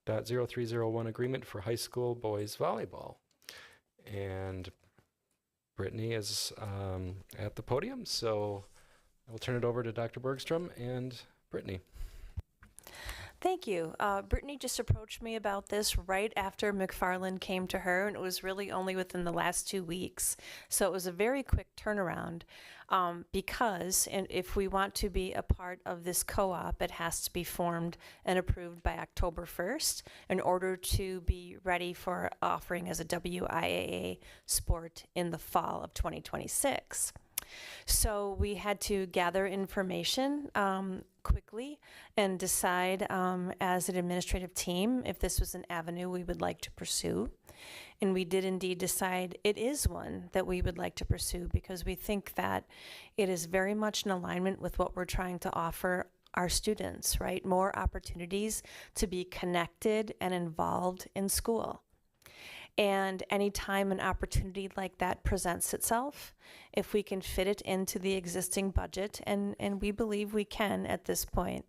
2022-0301 agreement for high school boys volleyball. And Brittany is at the podium, so I will turn it over to Dr. Bergstrom and Brittany. Thank you. Brittany just approached me about this right after McFarland came to her, and it was really only within the last 2 weeks. So it was a very quick turnaround because and if we want to be a part of this co-op, it has to be formed and approved by October 1st in order to be ready for offering as a WIAA sport in the fall of 2026. So we had to gather information quickly and decide as an administrative team if this was an avenue we would like to pursue. And we did indeed decide it is one that we would like to pursue because we think that it is very much in alignment with what we're trying to offer our students, right? More opportunities to be connected and involved in school. And anytime an opportunity like that presents itself, if we can fit it into the existing budget, and we believe we can at this point,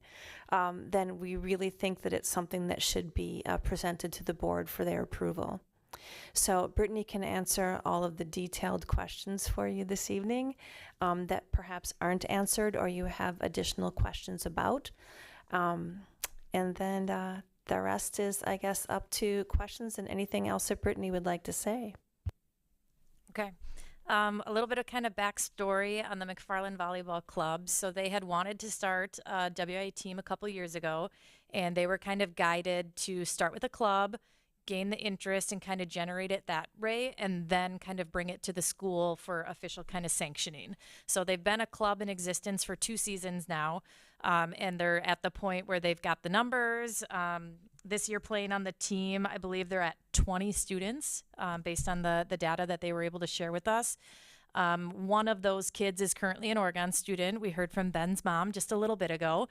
then we really think that it's something that should be presented to the board for their approval. So Brittany can answer all of the detailed questions for you this evening that perhaps aren't answered or you have additional questions about. And then the rest is, I guess, up to questions and anything else that Brittany would like to say. Okay. A little bit of kind of backstory on the McFarland Volleyball Club. So they had wanted to start a WIA team a couple years ago, and they were kind of guided to start with a club, gain the interest and kind of generate it that way, and then kind of bring it to the school for official kind of sanctioning. So they've been a club in existence for 2 seasons now, and they're at the point where they've got the numbers. This year playing on the team, I believe they're at 20 students based on the data that they were able to share with us. One of those kids is currently an Oregon student. We heard from Ben's mom just a little bit ago.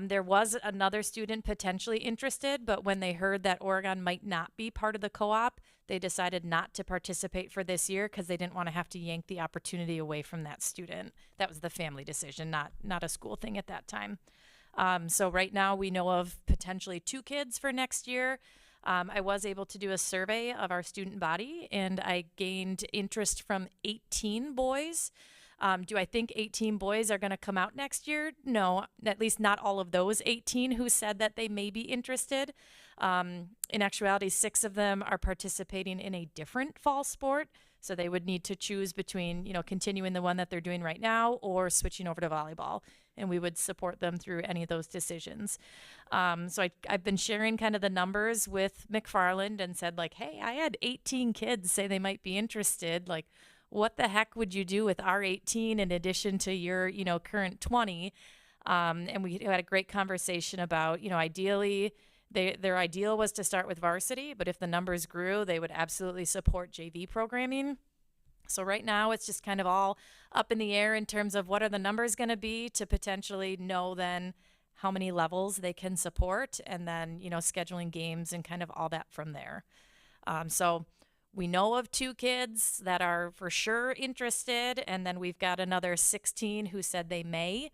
There was another student potentially interested, but when they heard that Oregon might not be part of the co-op, they decided not to participate for this year because they didn't want to have to yank the opportunity away from that student. That was the family decision, not a school thing at that time. So right now we know of potentially 2 kids for next year. I was able to do a survey of our student body, and I gained interest from 18 boys. Do I think 18 boys are going to come out next year? No, at least not all of those 18 who said that they may be interested. In actuality, 6 of them are participating in a different fall sport. So they would need to choose between, continuing the one that they're doing right now or switching over to volleyball. And we would support them through any of those decisions. So I've been sharing kind of the numbers with McFarland and said hey, I had 18 kids say they might be interested. What the heck would you do with our 18 in addition to your, current 20? And we had a great conversation about, ideally, their ideal was to start with varsity, but if the numbers grew, they would absolutely support JV programming. So right now it's just kind of all up in the air in terms of what are the numbers going to be to potentially know then how many levels they can support, and then, scheduling games and kind of all that from there. So we know of 2 kids that are for sure interested, and then we've got another 16 who said they may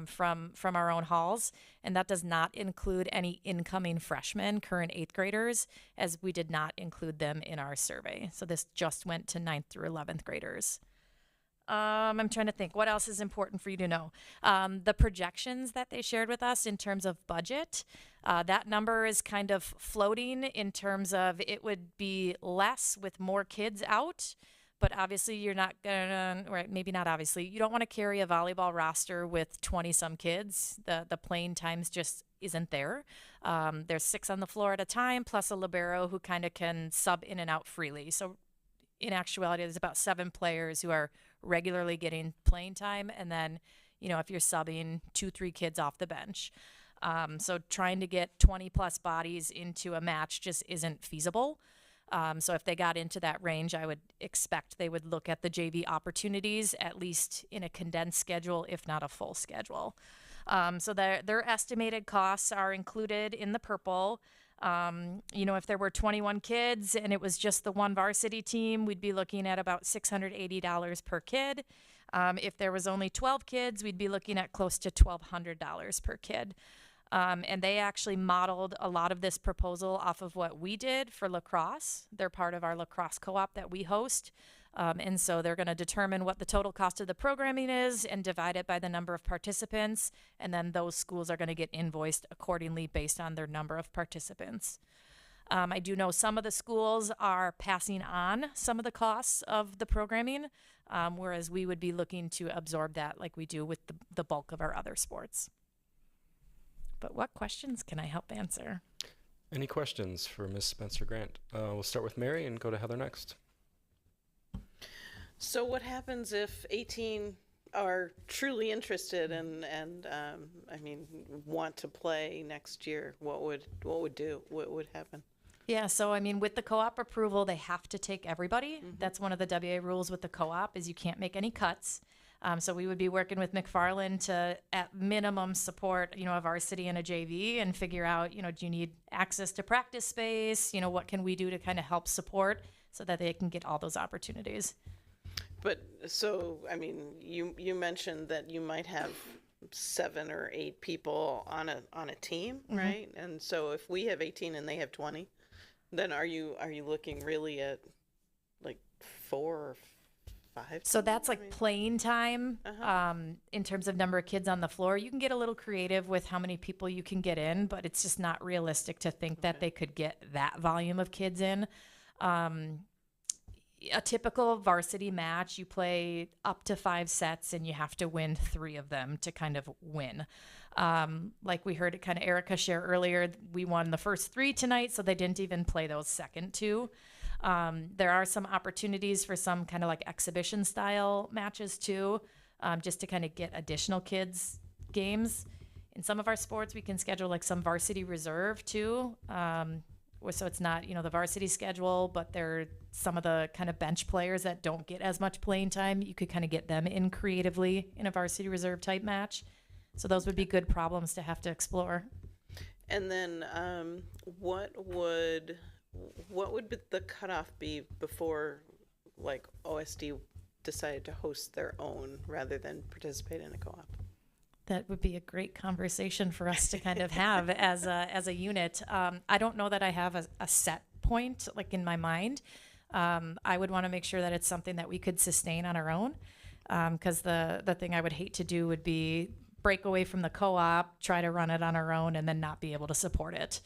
from our own halls, and that does not include any incoming freshmen, current 8th graders, as we did not include them in our survey. So this just went to 9th through 11th graders. I'm trying to think what else is important for you to know. The projections that they shared with us in terms of budget, that number is kind of floating in terms of it would be less with more kids out, but obviously you're not gonna, or maybe not obviously, you don't want to carry a volleyball roster with 20 some kids. The playing times just isn't there. There's 6 on the floor at a time, plus a libero who kind of can sub in and out freely. So in actuality, there's about 7 players who are regularly getting playing time, and then, if you're subbing 2-3 kids off the bench. So trying to get 20 plus bodies into a match just isn't feasible. So if they got into that range, I would expect they would look at the JV opportunities, at least in a condensed schedule, if not a full schedule. So their estimated costs are included in the purple. If there were 21 kids and it was just the one varsity team, we'd be looking at about $680 per kid. If there was only 12 kids, we'd be looking at close to $1,200 per kid. And they actually modeled a lot of this proposal off of what we did for lacrosse. They're part of our lacrosse co-op that we host. And so they're going to determine what the total cost of the programming is and divide it by the number of participants. And then those schools are going to get invoiced accordingly based on their number of participants. I do know some of the schools are passing on some of the costs of the programming, whereas we would be looking to absorb that like we do with the bulk of our other sports. But what questions can I help answer? Any questions for Ms. Spencer Grant? We'll start with Mary and go to Heather next. So what happens if 18 are truly interested and I mean want to play next year? What would happen? Yeah, so I mean, with the co-op approval, they have to take everybody. That's one of the WA rules with the co-op is you can't make any cuts. So we would be working with McFarland to, at minimum, support, a varsity and a JV and figure out, do you need access to practice space? What can we do to kind of help support so that they can get all those opportunities? But so I mean, you mentioned that you might have 7 or 8 people on a team, right? And so if we have 18 and they have 20, then are you looking really at like 4 or 5? So that's like playing time. In terms of number of kids on the floor, you can get a little creative with how many people you can get in, but it's just not realistic to think that they could get that volume of kids in. A typical varsity match, you play up to 5 sets and you have to win 3 of them to kind of win. Like we heard kind of Erica share earlier, we won the first 3 tonight, so they didn't even play those second 2. There are some opportunities for some kind of like exhibition style matches too, just to kind of get additional kids games. In some of our sports, we can schedule like some varsity reserve too. So it's not, the varsity schedule, but they're some of the kind of bench players that don't get as much playing time. You could kind of get them in creatively in a varsity reserve type match. So those would be good problems to have to explore. And then what would the cutoff be before like OSD decided to host their own rather than participate in a co-op? That would be a great conversation for us to kind of have as a unit. I don't know that I have a set point like in my mind. I would want to make sure that it's something that we could sustain on our own. Because the thing I would hate to do would be break away from the co-op, try to run it on our own, and then not be able to support it.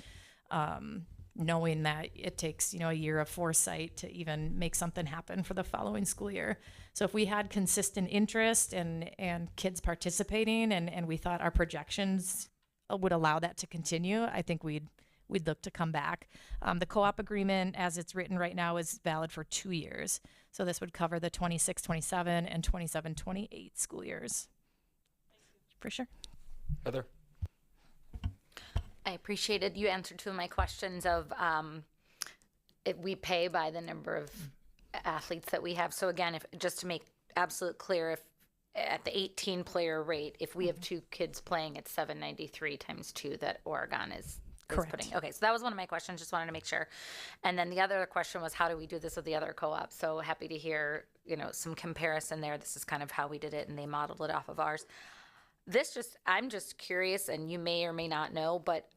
Knowing that it takes, a year of foresight to even make something happen for the following school year. So if we had consistent interest and kids participating and we thought our projections would allow that to continue, I think we'd look to come back. The co-op agreement as it's written right now is valid for 2 years. So this would cover the 26-27 and 27-28 school years. For sure. Heather? I appreciated you answered 2 of my questions of if we pay by the number of athletes that we have. So again, just to make absolute clear, if at the 18 player rate, if we have 2 kids playing, it's $793 times 2 that Oregon is Correct. putting. Okay, so that was one of my questions. Just wanted to make sure. And then the other question was, how do we do this with the other co-ops? So happy to hear some comparison there. This is kind of how we did it, and they modeled it off of ours. I'm just curious, and you may or may not know, but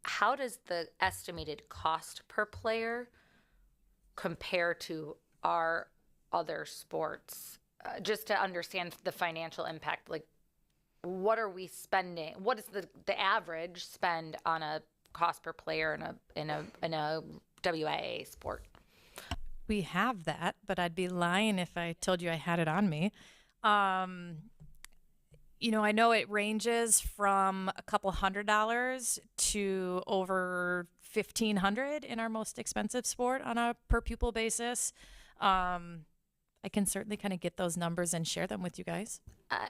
how does the estimated cost per player compare to our other sports? Just to understand the financial impact, like what are we spending? What is the average spend on a cost per player in a WIA sport? We have that, but I'd be lying if I told you I had it on me. I know it ranges from a couple $100 to over $1,500 in our most expensive sport on a per pupil basis. I can certainly kind of get those numbers and share them with you guys.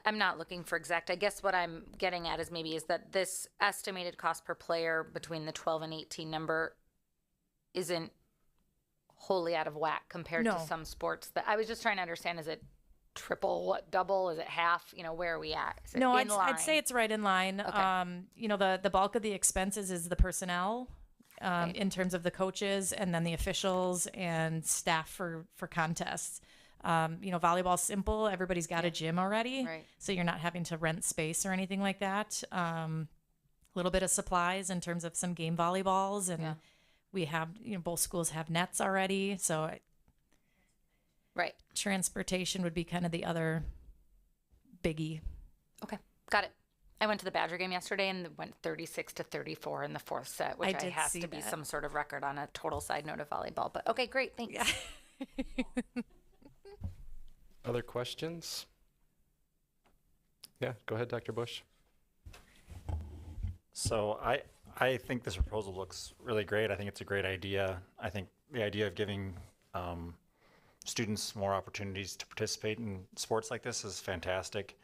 I'm not looking for exact. I guess what I'm getting at is that this estimated cost per player between the 12 and 18 number isn't wholly out of whack compared to some sports. That I was just trying to understand, is it triple, double, is it half? Where are we at? Is it No, in line? I'd say it's right in line. Okay. The bulk of the expenses is the personnel in terms of the coaches and then the officials and staff for contests. Volleyball's simple. Everybody's got a gym already. Right. So you're not having to rent space or anything like that. little bit of supplies in terms of some game volleyballs, and Yeah. we have, both schools have nets already. So Right. transportation would be kind of the other biggie. Okay. Got it. I went to the Badger game yesterday and went 36-34 in the fourth set, which I did has see to be that. some sort of record on a total side note of volleyball. But okay, great. Thanks. Other questions? Yeah, go ahead, Dr. Bush. So I think this proposal looks really great. I think it's a great idea. I think the idea of giving students more opportunities to participate in sports like this is fantastic.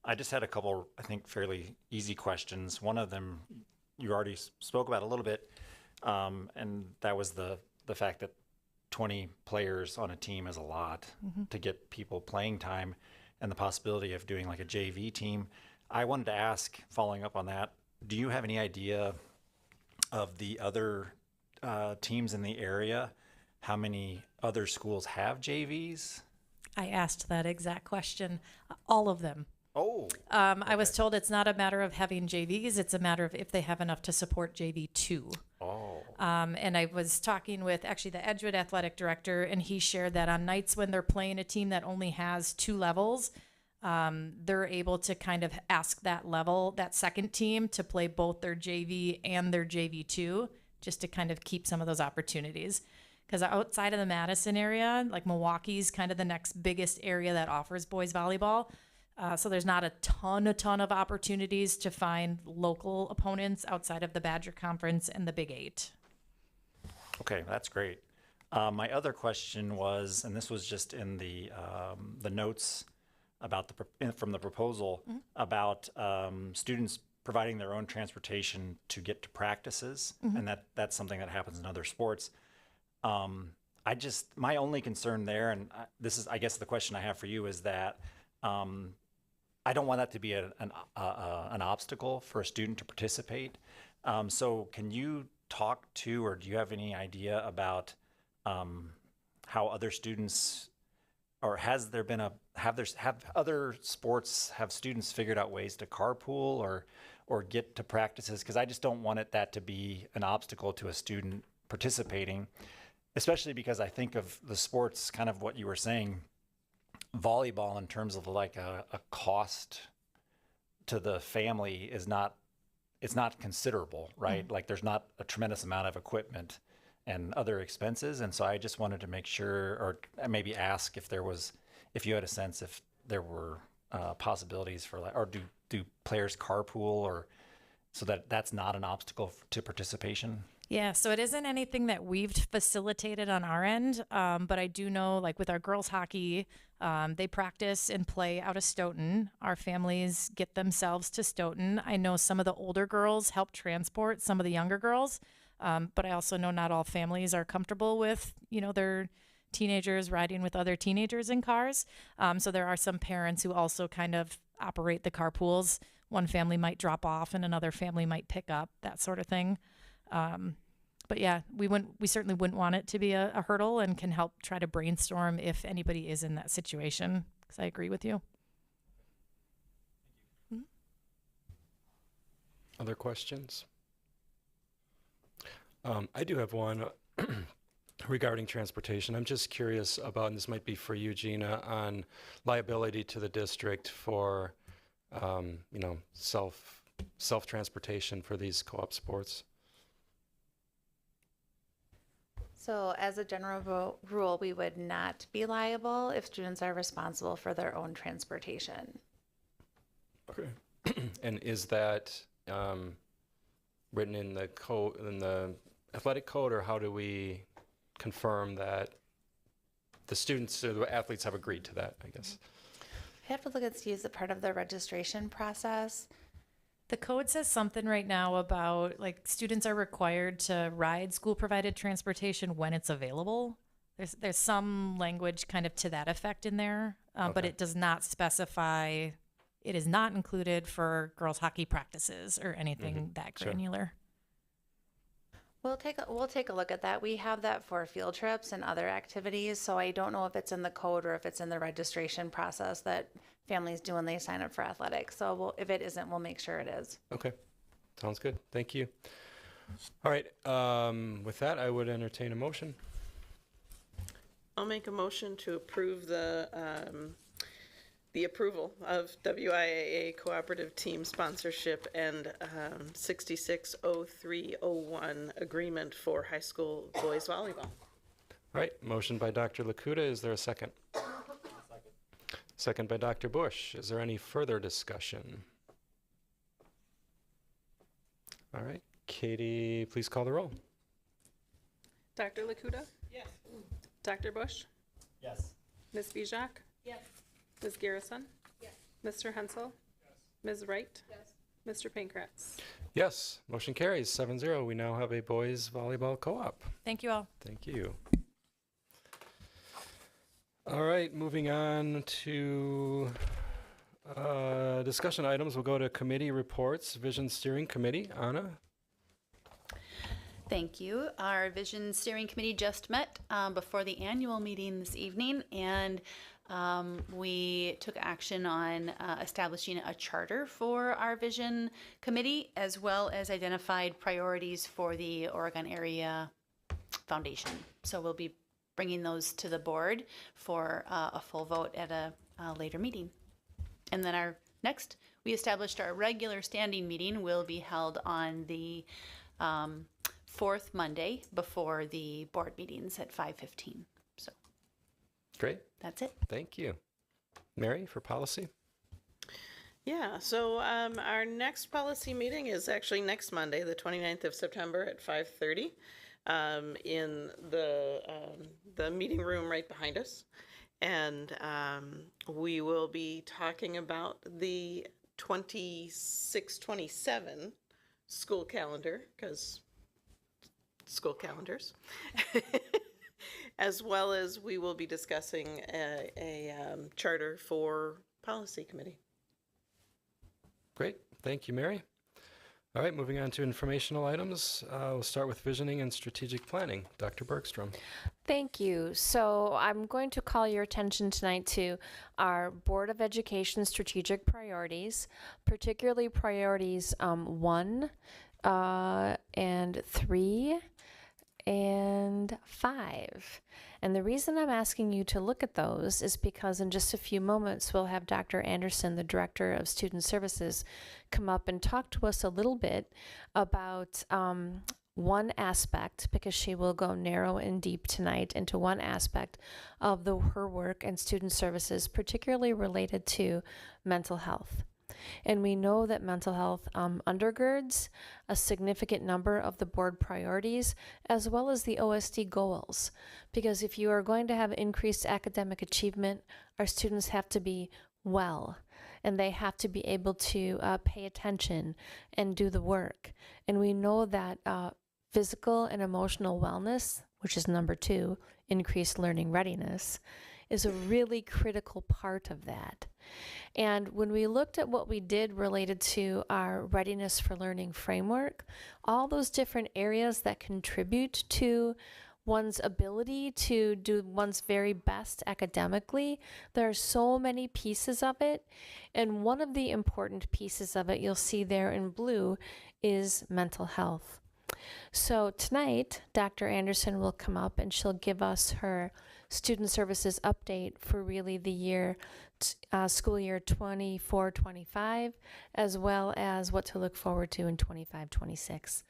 I just had a couple, I think, fairly easy questions. One of them you already spoke about a little bit, and that was the fact that 20 players on a team is a lot to get people playing time, and the possibility of doing like a JV team. I wanted to ask, following up on that, do you have any idea of the other teams in the area? How many other schools have JVs? I asked that exact question. All of them. Oh, I was told it's not a matter of having JVs, it's a matter of if they have enough to support JV2. oh, And I was talking with actually the Edgewood athletic director, and he shared that on nights when they're playing a team that only has 2 levels, they're able to kind of ask that second team to play both their JV and their JV2, just to kind of keep some of those opportunities. Because outside of the Madison area, like Milwaukee's kind of the next biggest area that offers boys volleyball. So there's not a ton of opportunities to find local opponents outside of the Badger Conference and the Big 8. okay, that's great. My other question was, and this was just in the notes about from the proposal about students providing their own transportation to get to practices, and that's something that happens in other sports. My only concern there, and this is, I guess, the question I have for you is that I don't want that to be an obstacle for a student to participate. So can you talk to, or do you have any idea about how other students, or have other sports, have students figured out ways to carpool or get to practices? Because I just don't want that to be an obstacle to a student participating, especially because I think of the sports, kind of what you were saying, volleyball, in terms of like a cost to the family it's not considerable, right? Like there's not a tremendous amount of equipment and other expenses. And so I just wanted to make sure, or maybe ask if you had a sense if there were possibilities for, like, or do players carpool, or so that's not an obstacle to participation? Yeah, so it isn't anything that we've facilitated on our end, but I do know, like with our girls hockey, they practice and play out of Stoughton. Our families get themselves to Stoughton. I know some of the older girls help transport some of the younger girls, but I also know not all families are comfortable with, their teenagers riding with other teenagers in cars. So there are some parents who also kind of operate the carpools. One family might drop off and another family might pick up, that sort of thing. But yeah, we certainly wouldn't want it to be a hurdle, and can help try to brainstorm if anybody is in that situation, because I agree with you. Other questions? I do have one regarding transportation. I'm just curious about, and this might be for you, Gina, on liability to the district for, self-transportation for these co-op sports. So as a general rule, we would not be liable if students are responsible for their own transportation. Okay. And is that written in the code, in the athletic code, or how do we confirm that the students or the athletes have agreed to that, I guess? I have to look and see, is it part of the registration process? The code says something right now about, like, students are required to ride school provided transportation when it's available. There's some language kind of to that effect in there, but Okay. it does not specify. It is not included for girls hockey practices or anything that Sure. granular. We'll take a look at that. We have that for field trips and other activities, so I don't know if it's in the code or if it's in the registration process that families do when they sign up for athletics. So if it isn't, we'll make sure it is. Okay. Sounds good. Thank you. All right. With that, I would entertain a motion. I'll make a motion to approve the approval of WIAA cooperative team sponsorship and 660301 agreement for high school boys volleyball. All right. Motion by Dr. Lakuta. Is there a second? Second by Dr. Bush. Is there any further discussion? All right. Katie, please call the roll. Dr. Lakuta? Yes. Dr. Bush? Yes. Ms. Bijak? Yes. Ms. Garrison? Yes. Mr. Hensel? Yes. Ms. Wright? Yes. Mr. Pankratz? Yes. Motion carries 7-0. We now have a boys volleyball co-op. Thank you all. Thank you. All right, moving on to discussion items. We'll go to committee reports. Vision Steering Committee. Anna? Thank you. Our Vision Steering Committee just met before the annual meeting this evening, and we took action on establishing a charter for our Vision Committee, as well as identified priorities for the Oregon Area Foundation. So we'll be bringing those to the board for a full vote at a later meeting. And then we established our regular standing meeting will be held on the fourth Monday before the board meetings at 5:15. So Great. that's it. Thank you. Mary, for policy? Yeah, so our next policy meeting is actually next Monday, the 29th of September at 5:30 in the meeting room right behind us. And we will be talking about the 26-27 school calendar, because school calendars, as well as we will be discussing a charter for policy committee. Great. Thank you, Mary. All right, moving on to informational items. We'll start with visioning and strategic planning. Dr. Bergstrom. Thank you. So I'm going to call your attention tonight to our Board of Education strategic priorities, particularly priorities 1 and 3 and 5. And the reason I'm asking you to look at those is because in just a few moments we'll have Dr. Anderson, the Director of Student Services, come up and talk to us a little bit about one aspect, because she will go narrow and deep tonight into one aspect of her work and student services, particularly related to mental health. And we know that mental health undergirds a significant number of the board priorities, as well as the OSD goals. Because if you are going to have increased academic achievement, our students have to be well, and they have to be able to pay attention and do the work. And we know that physical and emotional wellness, which is number 2, increased learning readiness, is a really critical part of that. And when we looked at what we did related to our readiness for learning framework, all those different areas that contribute to one's ability to do one's very best academically, there are so many pieces of it. And one of the important pieces of it, you'll see there in blue, is mental health. So tonight, Dr. Anderson will come up and she'll give us her student services update for really the year, school year 24-25, as well as what to look forward to in 25-26.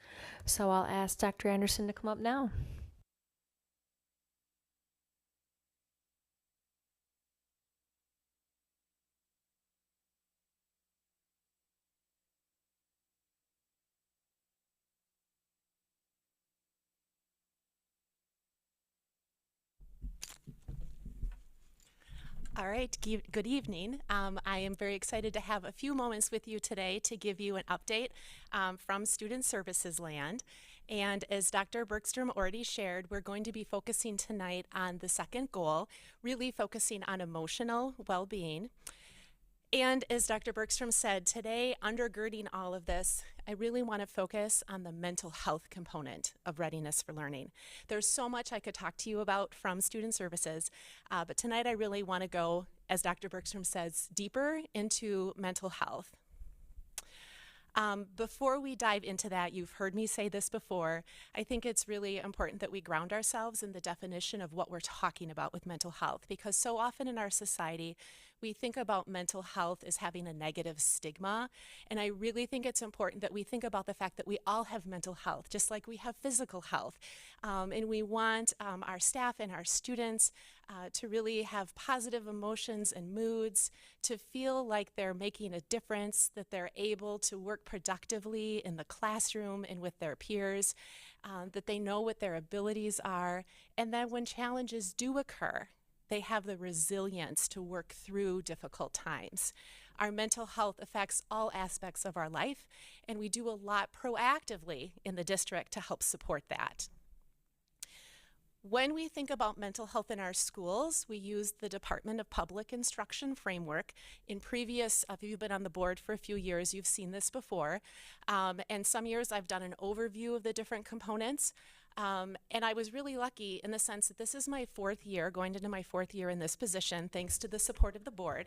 So I'll ask Dr. Anderson to come up now. All right, good evening. I am very excited to have a few moments with you today to give you an update from Student Services Land. And as Dr. Bergstrom already shared, we're going to be focusing tonight on the second goal, really focusing on emotional well-being. And as Dr. Bergstrom said, today, undergirding all of this, I really want to focus on the mental health component of readiness for learning. There's so much I could talk to you about from student services, but tonight I really want to go, as Dr. Bergstrom says, deeper into mental health. Before we dive into that, you've heard me say this before, I think it's really important that we ground ourselves in the definition of what we're talking about with mental health, because so often in our society, we think about mental health as having a negative stigma. And I really think it's important that we think about the fact that we all have mental health, just like we have physical health. And we want our staff and our students to really have positive emotions and moods, to feel like they're making a difference, that they're able to work productively in the classroom and with their peers, that they know what their abilities are, and that when challenges do occur, they have the resilience to work through difficult times. Our mental health affects all aspects of our life, and we do a lot proactively in the district to help support that. When we think about mental health in our schools, we use the Department of Public Instruction framework. In previous, if you've been on the board for a few years, you've seen this before. And some years I've done an overview of the different components. And I was really lucky in the sense that this is my 4th year, going into my 4th year in this position, thanks to the support of the board.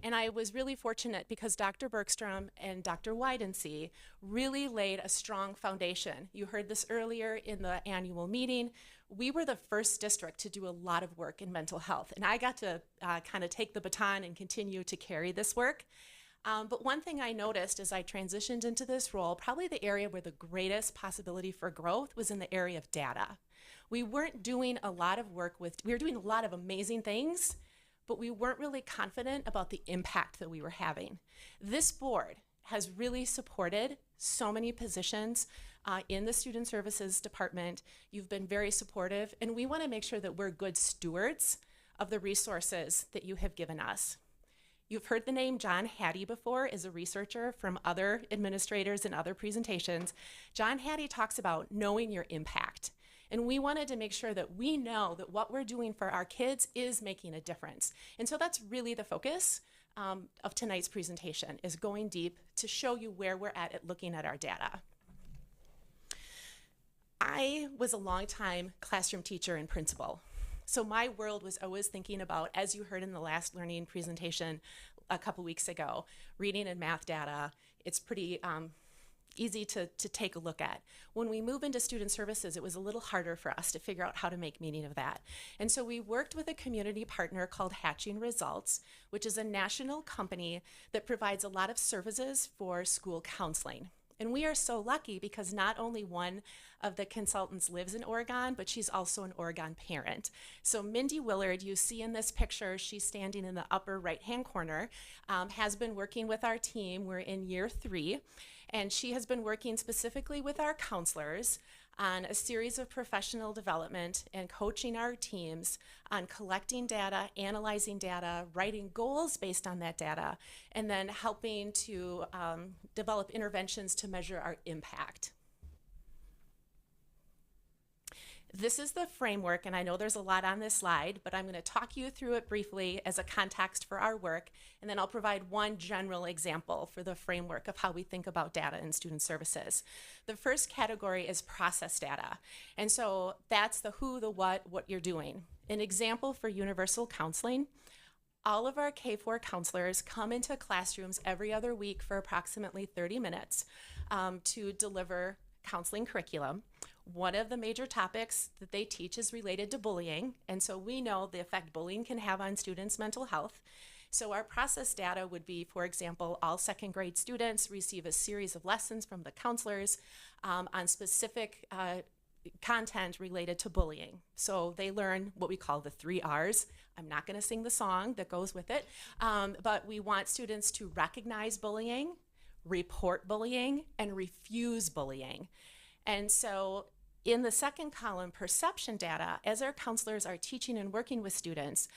And I was really fortunate because Dr. Bergstrom and Dr. Widensee really laid a strong foundation. You heard this earlier in the annual meeting. We were the first district to do a lot of work in mental health, and I got to kind of take the baton and continue to carry this work. But one thing I noticed as I transitioned into this role, probably the area where the greatest possibility for growth was in the area of data. We weren't doing a lot of work we were doing a lot of amazing things, but we weren't really confident about the impact that we were having. This board has really supported so many positions in the Student Services Department. You've been very supportive, and we want to make sure that we're good stewards of the resources that you have given us. You've heard the name John Hattie before as a researcher from other administrators and other presentations. John Hattie talks about knowing your impact. And we wanted to make sure that we know that what we're doing for our kids is making a difference. And so that's really the focus of tonight's presentation, is going deep to show you where we're at looking at our data. I was a longtime classroom teacher and principal. So my world was always thinking about, as you heard in the last learning presentation a couple weeks ago, reading and math data. It's pretty easy to take a look at. When we move into student services, it was a little harder for us to figure out how to make meaning of that. And so we worked with a community partner called Hatching Results, which is a national company that provides a lot of services for school counseling. And we are so lucky because not only one of the consultants lives in Oregon, but she's also an Oregon parent. So Mindy Willard, you see in this picture, she's standing in the upper right-hand corner, has been working with our team. We're in year 3, and she has been working specifically with our counselors on a series of professional development and coaching our teams on collecting data, analyzing data, writing goals based on that data, and then helping to develop interventions to measure our impact. This is the framework, and I know there's a lot on this slide, but I'm going to talk you through it briefly as a context for our work, and then I'll provide one general example for the framework of how we think about data in student services. The first category is process data, and so that's the who, the what you're doing. An example for universal counseling: all of our K-4 counselors come into classrooms every other week for approximately 30 minutes to deliver counseling curriculum. One of the major topics that they teach is related to bullying, and so we know the effect bullying can have on students' mental health. So our process data would be, for example, all second grade students receive a series of lessons from the counselors on specific content related to bullying. So they learn what we call the 3 R's. I'm not going to sing the song that goes with it, but we want students to recognize bullying, report bullying, and refuse bullying. And so in the second column, perception data, as our counselors are teaching and working with students,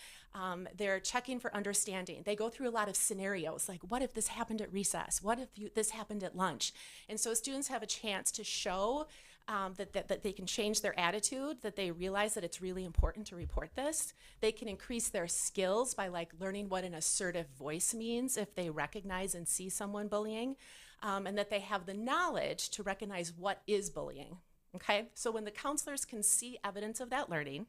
they're checking for understanding. They go through a lot of scenarios, like what if this happened at recess? What if this happened at lunch? And so students have a chance to show that they can change their attitude, that they realize that it's really important to report this. They can increase their skills by learning what an assertive voice means if they recognize and see someone bullying, and that they have the knowledge to recognize what is bullying. Okay, so when the counselors can see evidence of that learning,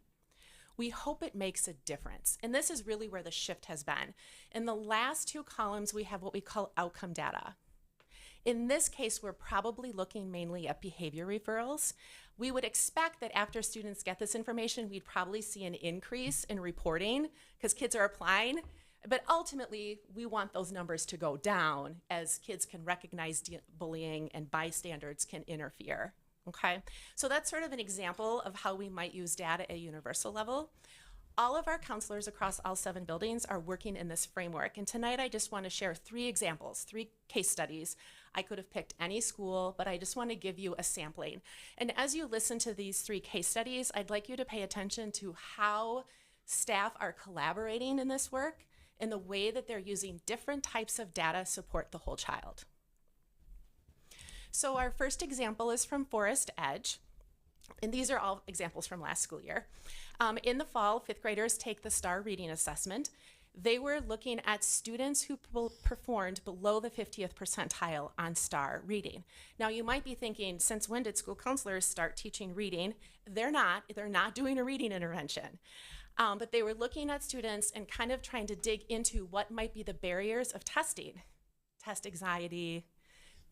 we hope it makes a difference. And this is really where the shift has been. In the last 2 columns, we have what we call outcome data. In this case, we're probably looking mainly at behavior referrals. We would expect that after students get this information, we'd probably see an increase in reporting because kids are applying. But ultimately, we want those numbers to go down as kids can recognize bullying and bystanders can interfere. Okay, so that's sort of an example of how we might use data at a universal level. All of our counselors across all 7 buildings are working in this framework. And tonight I just want to share 3 examples, 3 case studies. I could have picked any school, but I just want to give you a sampling. And as you listen to these 3 case studies, I'd like you to pay attention to how staff are collaborating in this work and the way that they're using different types of data to support the whole child. So our first example is from Forest Edge. And these are all examples from last school year. In the fall, 5th graders take the STAR reading assessment. They were looking at students who performed below the 50th percentile on STAR reading. Now you might be thinking, since when did school counselors start teaching reading? They're not doing a reading intervention. But they were looking at students and kind of trying to dig into what might be the barriers of testing. Test anxiety,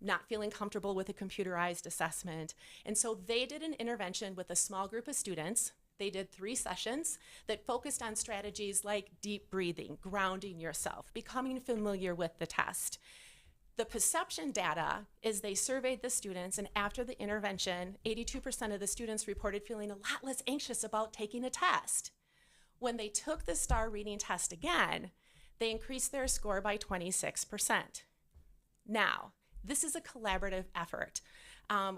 not feeling comfortable with a computerized assessment. And so they did an intervention with a small group of students. They did 3 sessions that focused on strategies like deep breathing, grounding yourself, becoming familiar with the test. The perception data is they surveyed the students, and after the intervention, 82% of the students reported feeling a lot less anxious about taking a test. When they took the STAR reading test again, they increased their score by 26%. Now, this is a collaborative effort.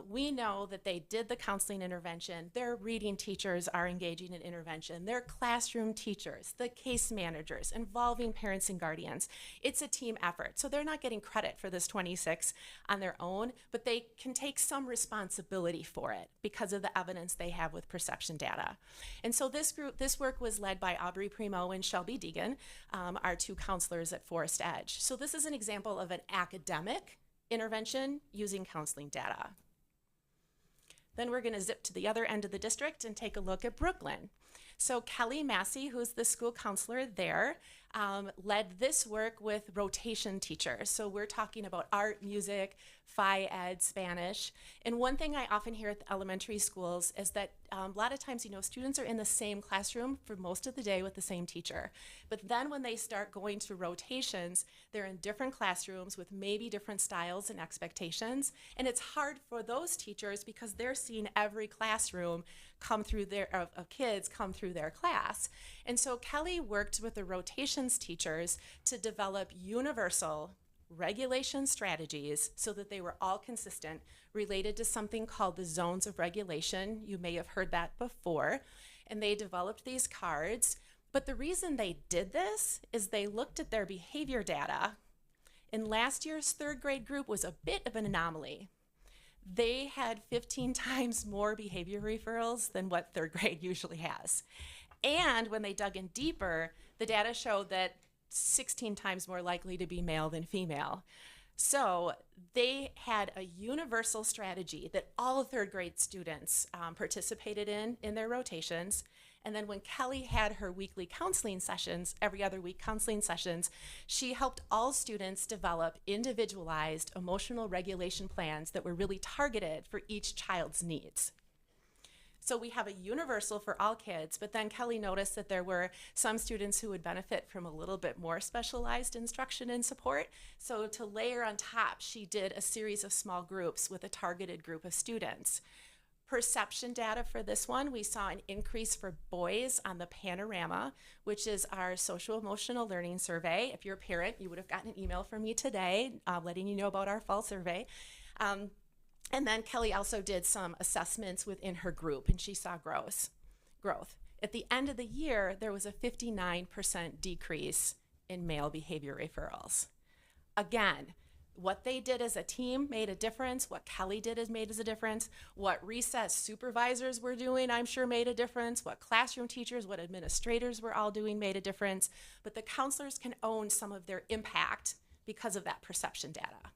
We know that they did the counseling intervention. Their reading teachers are engaging in intervention. Their classroom teachers, the case managers, involving parents and guardians. It's a team effort. So they're not getting credit for this 26 on their own, but they can take some responsibility for it because of the evidence they have with perception data. And so this work was led by Aubrey Primo and Shelby Deegan, our 2 counselors at Forest Edge. So this is an example of an academic intervention using counseling data. Then we're going to zip to the other end of the district and take a look at Brooklyn. So Kelly Massey, who's the school counselor there, led this work with rotation teachers. So we're talking about art, music, Phi Ed, Spanish. And one thing I often hear at the elementary schools is that a lot of times, students are in the same classroom for most of the day with the same teacher. But then when they start going to rotations, they're in different classrooms with maybe different styles and expectations. And it's hard for those teachers because they're seeing every classroom come through of kids come through their class. And so Kelly worked with the rotations teachers to develop universal regulation strategies so that they were all consistent, related to something called the zones of regulation. You may have heard that before. And they developed these cards. But the reason they did this is they looked at their behavior data. And last year's 3rd grade group was a bit of an anomaly. They had 15 times more behavior referrals than what 3rd grade usually has. And when they dug in deeper, the data showed that 16 times more likely to be male than female. So they had a universal strategy that all 3rd grade students participated in their rotations. And then when Kelly had her weekly counseling sessions, every other week counseling sessions, she helped all students develop individualized emotional regulation plans that were really targeted for each child's needs. So we have a universal for all kids, but then Kelly noticed that there were some students who would benefit from a little bit more specialized instruction and support. So to layer on top, she did a series of small groups with a targeted group of students. Perception data for this one, we saw an increase for boys on the Panorama, which is our social emotional learning survey. If you're a parent, you would have gotten an email from me today letting you know about our fall survey. And then Kelly also did some assessments within her group, and she saw growth. At the end of the year, there was a 59% decrease in male behavior referrals. Again, what they did as a team made a difference. What Kelly did made a difference. What recess supervisors were doing, I'm sure, made a difference. What classroom teachers, what administrators were all doing made a difference. But the counselors can own some of their impact because of that perception data.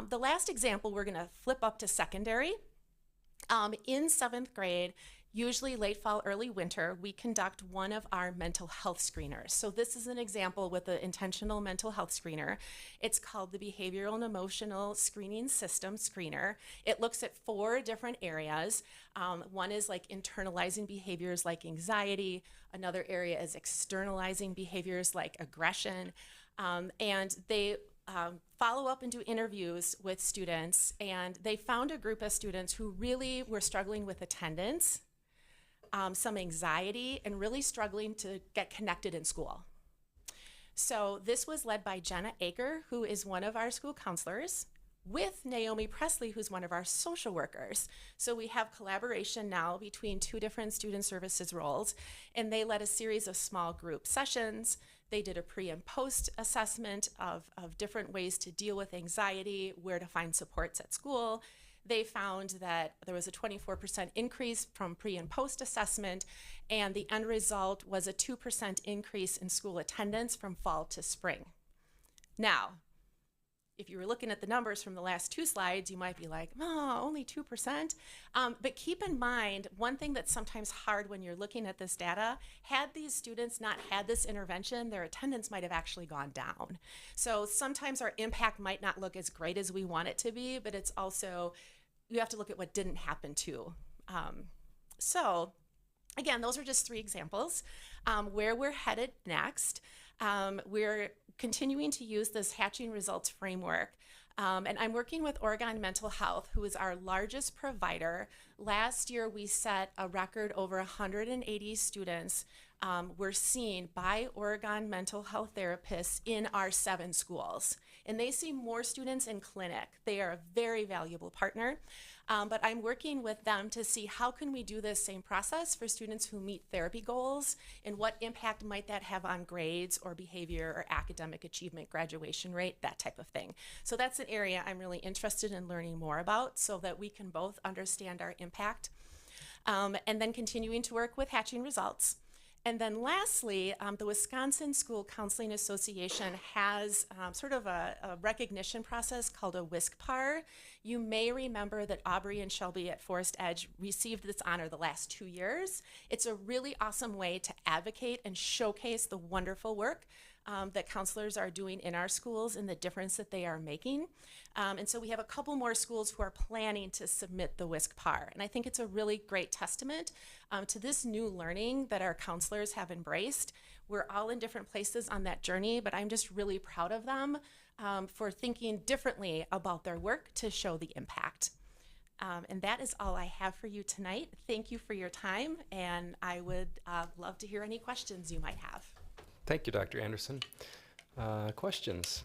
The last example, we're going to flip up to secondary. In 7th grade, Usually late fall, early winter, we conduct one of our mental health screeners. So this is an example with the intentional mental health screener. It's called the Behavioral and Emotional Screening System Screener. It looks at 4 different areas. One is like internalizing behaviors like anxiety. Another area is externalizing behaviors like aggression. And they follow up and do interviews with students. And they found a group of students who really were struggling with attendance, some anxiety, and really struggling to get connected in school. So this was led by Jenna Aker, who is one of our school counselors, with Naomi Presley, who's one of our social workers. So we have collaboration now between 2 different student services roles, and they led a series of small group sessions. They did a pre and post assessment of different ways to deal with anxiety, where to find supports at school. They found that there was a 24% increase from pre and post assessment, and the end result was a 2% increase in school attendance from fall to spring. Now, if you were looking at the numbers from the last 2 slides, you might be like, oh, only 2%. But keep in mind, one thing that's sometimes hard when you're looking at this data, had these students not had this intervention, their attendance might have actually gone down. So sometimes our impact might not look as great as we want it to be, but it's also, you have to look at what didn't happen too. So again, those are just 3 examples. Where we're headed next, we're continuing to use this Hatching Results framework. And I'm working with Oregon Mental Health, who is our largest provider. Last year, we set a record over 180 students were seen by Oregon mental health therapists in our 7 schools. And they see more students in clinic. They are a very valuable partner. But I'm working with them to see how can we do this same process for students who meet therapy goals, and what impact might that have on grades or behavior or academic achievement, graduation rate, that type of thing. So that's an area I'm really interested in learning more about, so that we can both understand our impact, and then continuing to work with Hatching Results. And then lastly, the Wisconsin School Counseling Association has sort of a recognition process called a WISC-PAR. You may remember that Aubrey and Shelby at Forest Edge received this honor the last 2 years. It's a really awesome way to advocate and showcase the wonderful work that counselors are doing in our schools and the difference that they are making. And so we have a couple more schools who are planning to submit the WISC-PAR. And I think it's a really great testament to this new learning that our counselors have embraced. We're all in different places on that journey, but I'm just really proud of them for thinking differently about their work to show the impact. And that is all I have for you tonight. Thank you for your time, and I would love to hear any questions you might have. Thank you, Dr. Anderson. Questions?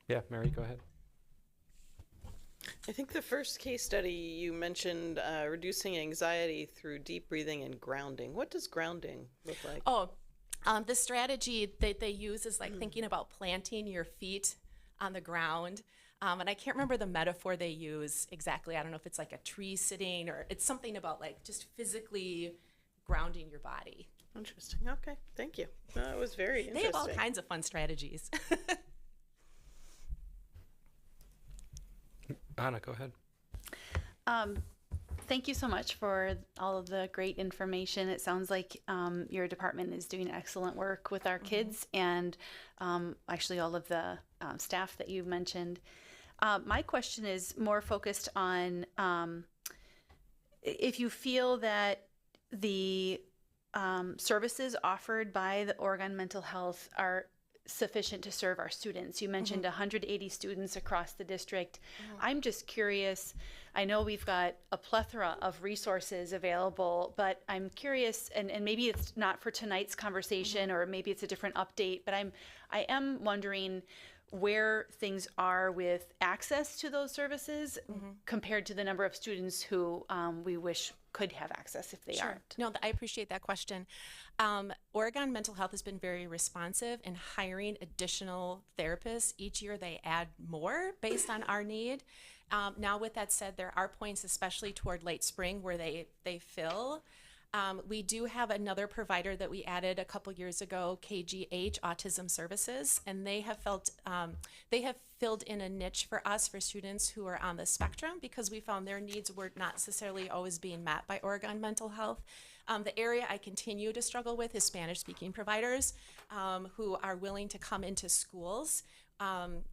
Yeah, Mary, go ahead. I think the first case study you mentioned reducing anxiety through deep breathing and grounding. What does grounding look like? Oh, the strategy that they use is like thinking about planting your feet on the ground. And I can't remember the metaphor they use exactly. I don't know if it's like a tree sitting, or it's something about like just physically grounding your body. Interesting. Okay, thank you. That was very interesting. They have all kinds of fun strategies. Anna, go ahead. Thank you so much for all of the great information. It sounds like your department is doing excellent work with our kids, and actually all of the staff that you mentioned. My question is more focused on if you feel that the services offered by the Oregon Mental Health are sufficient to serve our students. You mentioned 180 students across the district. I'm just curious. I know we've got a plethora of resources available, but I'm curious, and maybe it's not for tonight's conversation, or maybe it's a different update, but I am wondering where things are with access to those services compared to the number of students who we wish could have access if they aren't. No, I appreciate that question. Oregon Mental Health has been very responsive in hiring additional therapists. Each year they add more based on our need. Now with that said, there are points, especially toward late spring, where they fill. We do have another provider that we added a couple years ago, KGH Autism Services, and they have filled in a niche for us for students who are on the spectrum because we found their needs were not necessarily always being met by Oregon Mental Health. The area I continue to struggle with is Spanish-speaking providers who are willing to come into schools.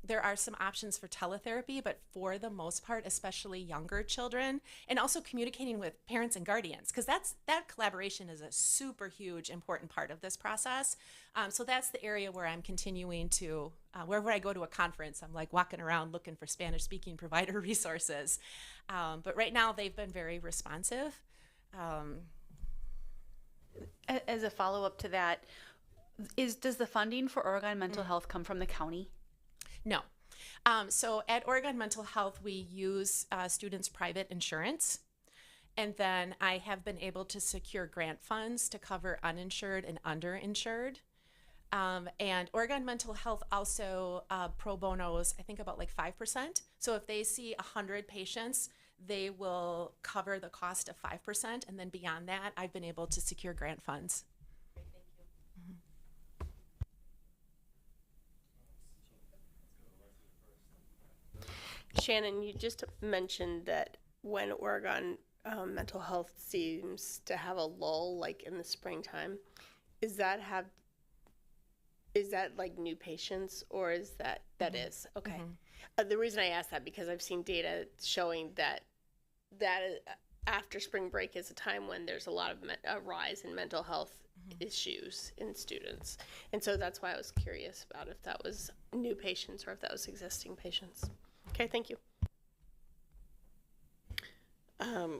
There are some options for teletherapy, but for the most part, especially younger children, and also communicating with parents and guardians, because that collaboration is a super huge important part of this process. So that's the area where I'm continuing to, wherever I go to a conference, I'm like walking around looking for Spanish-speaking provider resources. But right now, they've been very responsive. As a follow-up to that, does the funding for Oregon Mental Health come from the county? No. So at Oregon Mental Health, we use students' private insurance. And then I have been able to secure grant funds to cover uninsured and underinsured. And Oregon Mental Health also pro bonos, I think about like 5%. So if they see 100 patients, they will cover the cost of 5%. And then beyond that, I've been able to secure grant funds. Shannon, you just mentioned that when Oregon Mental Health seems to have a lull, like in the springtime, is that like new patients, or is that is okay? The reason I ask that because I've seen data showing that after spring break is a time when there's a lot of a rise in mental health issues in students, and so that's why I was curious about if that was new patients or if that was existing patients. Okay, thank you.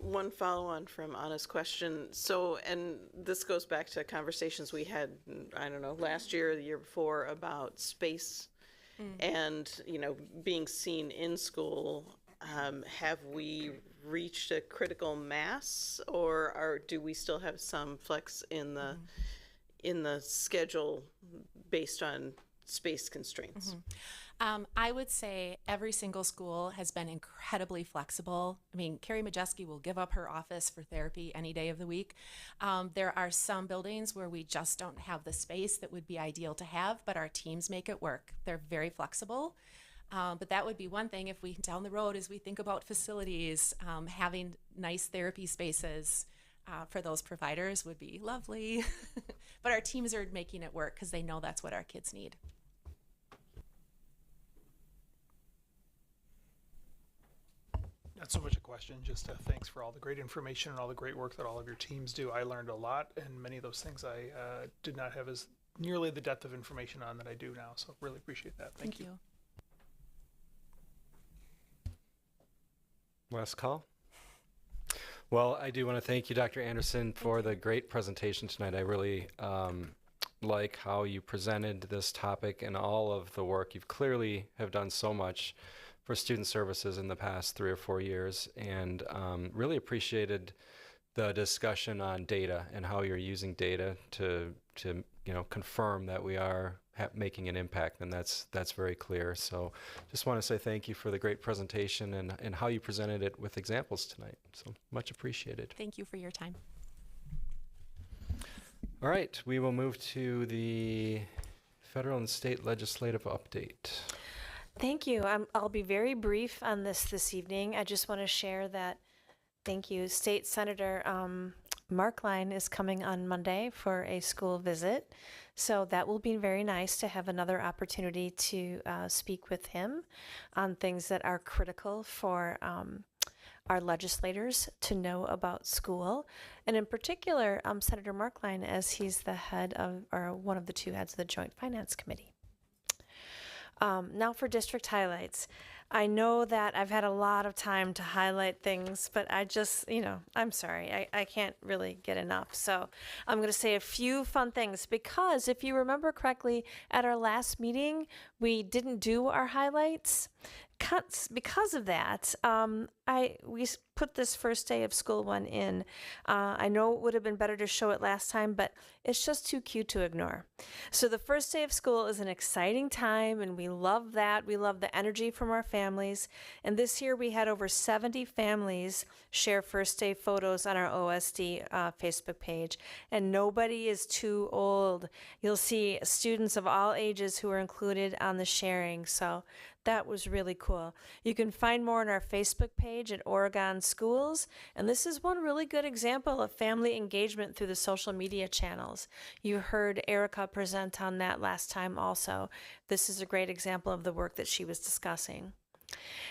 One follow-on from Anna's question. So, and this goes back to conversations we had, I don't know, last year or the year before about space and, being seen in school. Have we reached a critical mass, or do we still have some flex in the schedule based on space constraints? I would say every single school has been incredibly flexible. I mean, Carrie Majeski will give up her office for therapy any day of the week. There are some buildings where we just don't have the space that would be ideal to have, but our teams make it work. They're very flexible. But that would be one thing if we, down the road, as we think about facilities, having nice therapy spaces for those providers would be lovely. But our teams are making it work because they know that's what our kids need. Not so much a question, just thanks for all the great information and all the great work that all of your teams do. I learned a lot, and many of those things I did not have as nearly the depth of information on that I do now, so really appreciate that. Thank you. Last call. Well, I do want to thank you, Dr. Anderson, for the great presentation tonight. I really like how you presented this topic and all of the work. You've clearly have done so much for student services in the past 3 or 4 years, and really appreciated the discussion on data and how you're using data to confirm that we are making an impact, and that's very clear. So just want to say thank you for the great presentation and how you presented it with examples tonight. So much appreciated. Thank you for your time. All right, we will move to the federal and state legislative update. Thank you. I'll be very brief on this evening. I just want to share that, thank you, State Senator Markline is coming on Monday for a school visit. So that will be very nice to have another opportunity to speak with him on things that are critical for our legislators to know about school. And in particular, Senator Markline, as he's the head of, or one of the two heads of the Joint Finance Committee. Now for district highlights. I know that I've had a lot of time to highlight things, but I just, I'm sorry, I can't really get enough. So I'm going to say a few fun things because if you remember correctly, at our last meeting, we didn't do our highlights. Because of that, put this first day of school one in. I know it would have been better to show it last time, but it's just too cute to ignore. So the first day of school is an exciting time, and we love that. We love the energy from our families. And this year we had over 70 families share first day photos on our OSD Facebook page, and nobody is too old. You'll see students of all ages who are included on the sharing. So that was really cool. You can find more on our Facebook page at Oregon Schools, and this is one really good example of family engagement through the social media channels. You heard Erica present on that last time also. This is a great example of the work that she was discussing.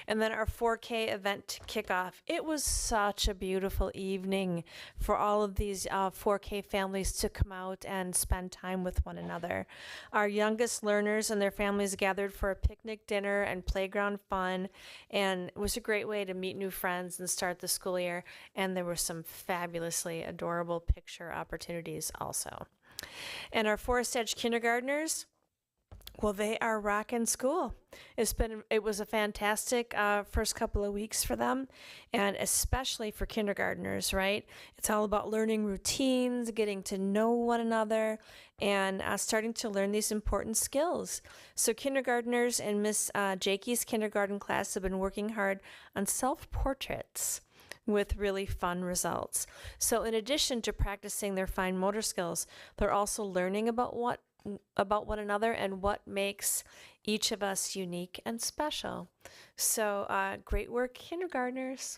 And then our 4K event kickoff. It was such a beautiful evening for all of these 4K families to come out and spend time with one another. Our youngest learners and their families gathered for a picnic dinner and playground fun, and it was a great way to meet new friends and start the school year. And there were some fabulously adorable picture opportunities also. And our Forest Edge kindergartners, well, they are rocking school. It was a fantastic first couple of weeks for them, and especially for kindergartners, right? It's all about learning routines, getting to know one another, and starting to learn these important skills. So kindergartners in Miss Jakey's kindergarten class have been working hard on self-portraits with really fun results. So in addition to practicing their fine motor skills, they're also learning about one another and what makes each of us unique and special. So great work, kindergartners.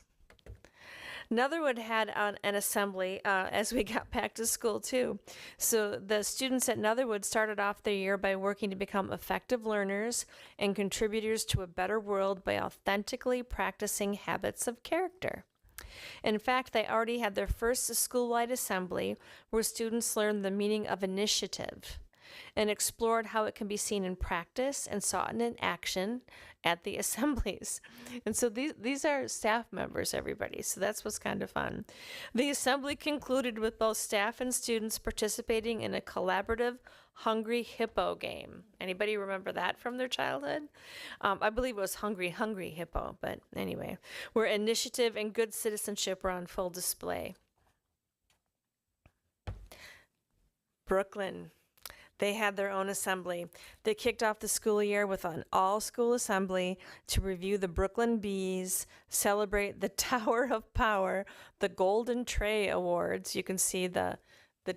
Netherwood had an assembly as we got back to school too. So the students at Netherwood started off the year by working to become effective learners and contributors to a better world by authentically practicing habits of character. In fact, they already had their first school-wide assembly where students learned the meaning of initiative and explored how it can be seen in practice and saw it in action at the assemblies. And so these are staff members, everybody, so that's what's kind of fun. The assembly concluded with both staff and students participating in a collaborative Hungry Hippo game. Anybody remember that from their childhood? I believe it was Hungry Hippo, but anyway, where initiative and good citizenship were on full display. Brooklyn. They had their own assembly. They kicked off the school year with an all-school assembly to review the Brooklyn Bees, celebrate the Tower of Power, the Golden Tray Awards. You can see the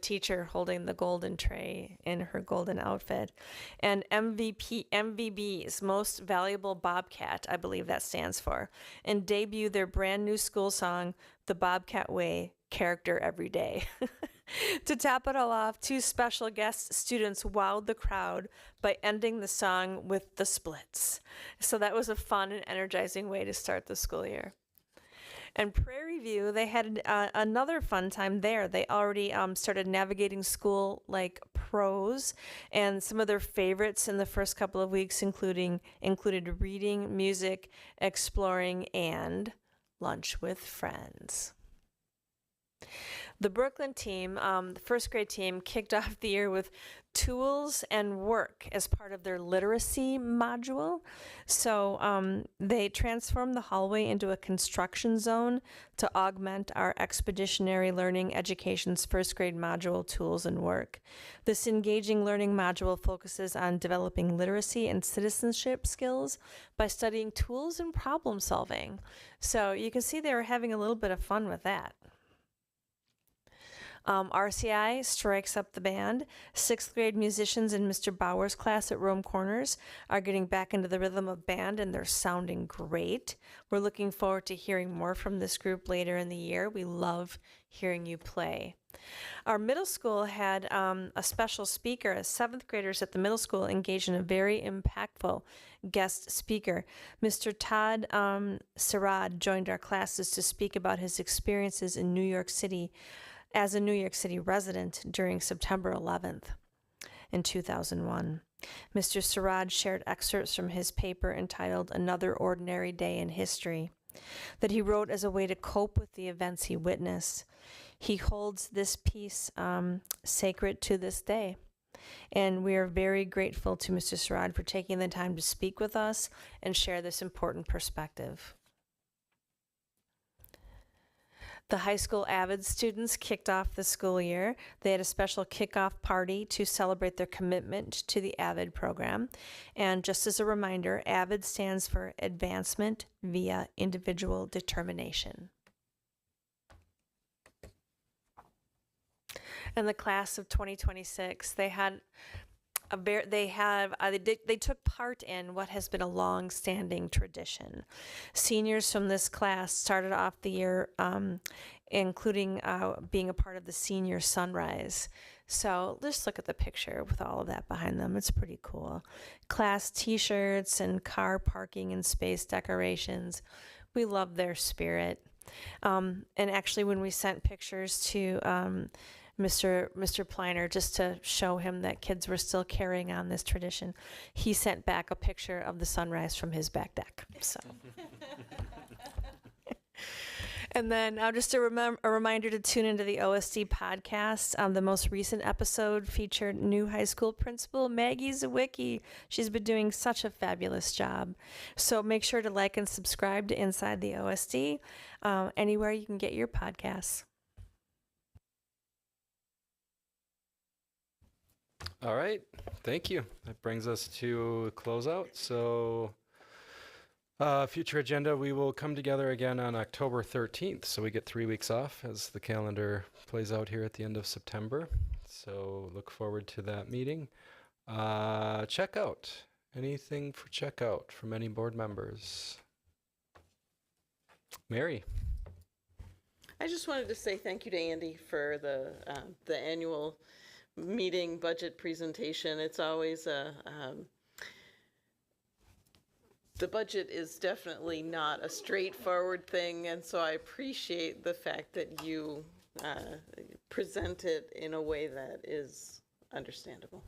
teacher holding the golden tray in her golden outfit, and MVB's Most Valuable Bobcat, I believe that stands for, and debut their brand new school song, The Bobcat Way, Character Every Day. To top it all off, two special guest students wowed the crowd by ending the song with the Splits. So that was a fun and energizing way to start the school year. And Prairie View, they had another fun time there. They already started navigating school like pros, and some of their favorites in the first couple of weeks included reading, music, exploring, and lunch with friends. The Brooklyn team, the first grade team, kicked off the year with tools and work as part of their literacy module. So they transformed the hallway into a construction zone to augment our Expeditionary Learning Education's first grade module, Tools and Work. This engaging learning module focuses on developing literacy and citizenship skills by studying tools and problem solving. So you can see they were having a little bit of fun with that. RCI strikes up the band. Sixth grade musicians in Mr. Bauer's class at Rome Corners are getting back into the rhythm of band, and they're sounding great. We're looking forward to hearing more from this group later in the year. We love hearing you play. Our middle school had a special speaker. As seventh graders at the middle school engaged in a very impactful guest speaker. Mr. Todd Sarad joined our classes to speak about his experiences in New York City as a New York City resident during September 11th in 2001. Mr. Sarad shared excerpts from his paper entitled Another Ordinary Day in History that he wrote as a way to cope with the events he witnessed. He holds this piece sacred to this day. And we are very grateful to Mr. Sarad for taking the time to speak with us and share this important perspective. The high school AVID students kicked off the school year. They had a special kickoff party to celebrate their commitment to the AVID program. And just as a reminder, AVID stands for Advancement via Individual Determination. In the class of 2026, they took part in what has been a long-standing tradition. Seniors from this class started off the year including being a part of the senior sunrise. So just look at the picture with all of that behind them. It's pretty cool. Class t-shirts and car parking and space decorations. We love their spirit. And actually, when we sent pictures to Mr. Pliner, just to show him that kids were still carrying on this tradition, he sent back a picture of the sunrise from his back deck. So, and then just a reminder to tune into the OSD podcast. The most recent episode featured new high school principal Maggie Zawicki. She's been doing such a fabulous job. So make sure to like and subscribe to Inside the OSD anywhere you can get your podcasts. All right, thank you. That brings us to closeout. So future agenda, we will come together again on October 13th. So we get 3 weeks off as the calendar plays out here at the end of September. So look forward to that meeting. Checkout. Anything for checkout from any board members? Mary. I just wanted to say thank you to Andy for the annual meeting budget presentation. It's always the budget is definitely not a straightforward thing, and so I appreciate the fact that you present it in a way that is understandable.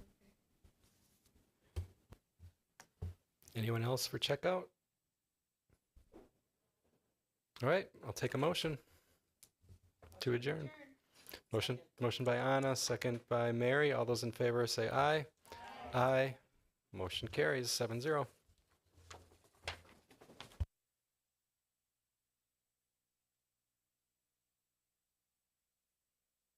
Anyone else for checkout? All right, I'll take a motion to adjourn. Motion by Anna, second by Mary. All those in favor say aye. Aye. Motion carries 7-0.